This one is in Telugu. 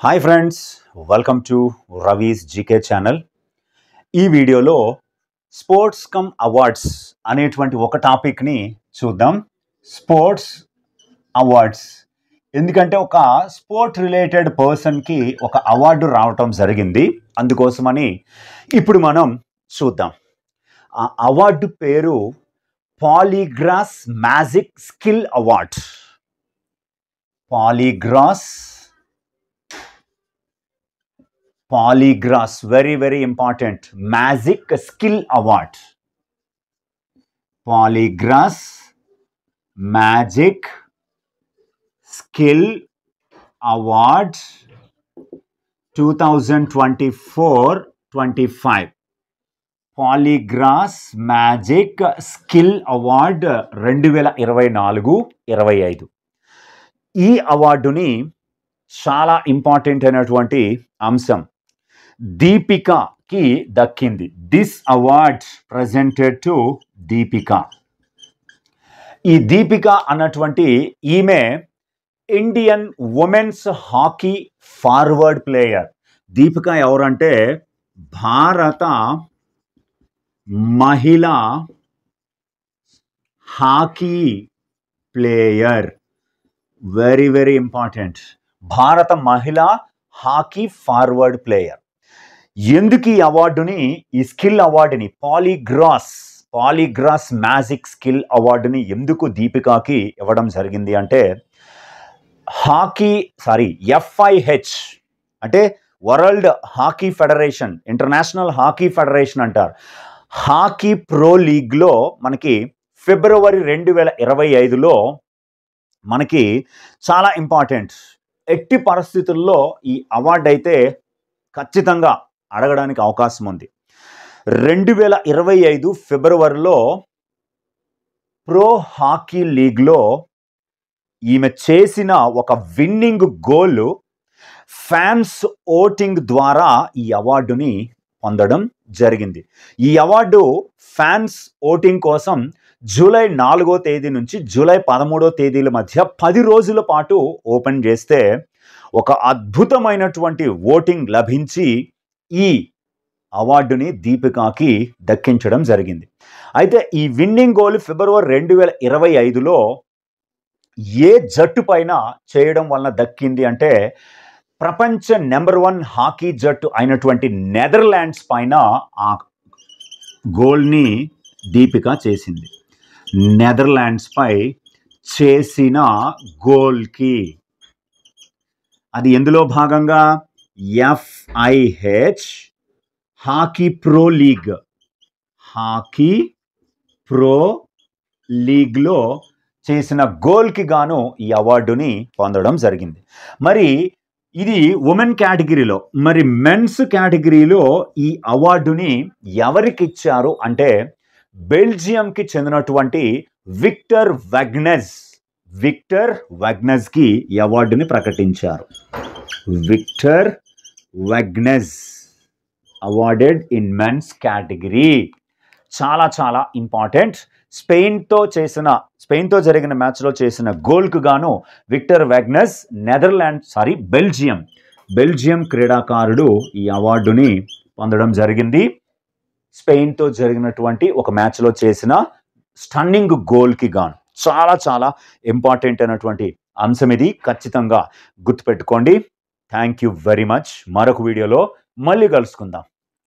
Hi friends, welcome to Ravi's GK channel. ఈ వీడియోలో స్పోర్ట్స్ కమ్ అవార్డ్స్ అనేటువంటి ఒక టాపిక్ని చూద్దాం. స్పోర్ట్స్ అవార్డ్స్ ఎందుకంటే ఒక స్పోర్ట్ రిలేటెడ్ పర్సన్కి ఒక అవార్డు రావటం జరిగింది. అందుకోసమని ఇప్పుడు మనం చూద్దాం. ఆ అవార్డు పేరు Polygrass magic skill award. Polygrass, very important. Magic Skill Award. Polygrass Magic Skill Award 2024-25. Polygrass Magic Skill Award 2024-25. ఈ అవార్డుని చాలా ఇంపార్టెంట్ అయినటువంటి అంశం దీపికకి దక్కింది. This award presented to Deepika. ఈ దీపిక అన్నటువంటి ఈమె Indian women's hockey forward player. Deepika ఎవరంటే భారత మహిళా హాకీ ప్లేయర్. Very important. భారత మహిళా హాకీ ఫార్వర్డ్ ప్లేయర్. ఎందుకు ఈ అవార్డుని, ఈ స్కిల్ అవార్డుని, పాలీగ్రాస్ మ్యాజిక్ స్కిల్ అవార్డుని ఎందుకు దీపికాకి ఇవ్వడం జరిగింది అంటే FIH అంటే world hockey federation, international hockey federation అంటారు. హాకీ ప్రో లీగ్లో మనకి ఫిబ్రవరి 2025లో మనకి చాలా ఇంపార్టెంట్. ఎట్టి పరిస్థితుల్లో ఈ అవార్డు అయితే ఖచ్చితంగా అడగడానికి అవకాశం ఉంది. 2025 ఫిబ్రవరిలో ప్రో హాకీ లీగ్లో ఈమె చేసిన ఒక విన్నింగ్ గోల్ ఫ్యాన్స్ ఓటింగ్ ద్వారా ఈ అవార్డుని పొందడం జరిగింది. ఈ అవార్డు ఫ్యాన్స్ ఓటింగ్ కోసం జూలై 4వ తేదీ నుంచి జూలై 13వ తేదీల మధ్య 10 రోజుల పాటు ఓపెన్ చేస్తే ఒక అద్భుతమైనటువంటి ఓటింగ్ లభించి ఈ అవార్డుని దీపికాకి దక్కించడం జరిగింది. అయితే ఈ విన్నింగ్ గోల్ ఫిబ్రవరి 2025లో ఏ జట్టు పైన చేయడం వలన దక్కింది అంటే ప్రపంచ నెంబర్ 1 హాకీ జట్టు అయినటువంటి నెదర్లాండ్స్ పైన ఆ గోల్ని దీపిక చేసింది. నెదర్లాండ్స్ పై చేసిన గోల్కి అది ఎందులో భాగంగా FIH హాకీ ప్రో లీగ్లో చేసిన గోల్కి గాను ఈ అవార్డుని పొందడం జరిగింది. మరి ఇది ఉమెన్ కేటగిరీలో. మరి మెన్స్ కేటగిరీలో ఈ అవార్డుని ఎవరికి ఇచ్చారు అంటే బెల్జియంకి చెందినటువంటి విక్టర్ వాగ్నెజ్కి ఈ అవార్డుని ప్రకటించారు. Victor Vagnez awarded in men's category. చాలా ఇంపార్టెంట్. స్పెయిన్తో జరిగిన మ్యాచ్లో చేసిన గోల్కు గాను విక్టర్ వాగ్నెజ్ బెల్జియం క్రీడాకారుడు ఈ అవార్డుని పొందడం జరిగింది. స్పెయిన్తో జరిగినటువంటి ఒక మ్యాచ్లో చేసిన స్టన్నింగ్ గోల్కి గాను. చాలా ఇంపార్టెంట్ అయినటువంటి అంశం ఇది. ఖచ్చితంగా గుర్తుపెట్టుకోండి. Thank you very much. మరొక వీడియోలో మళ్ళీ కలుసుకుందాం.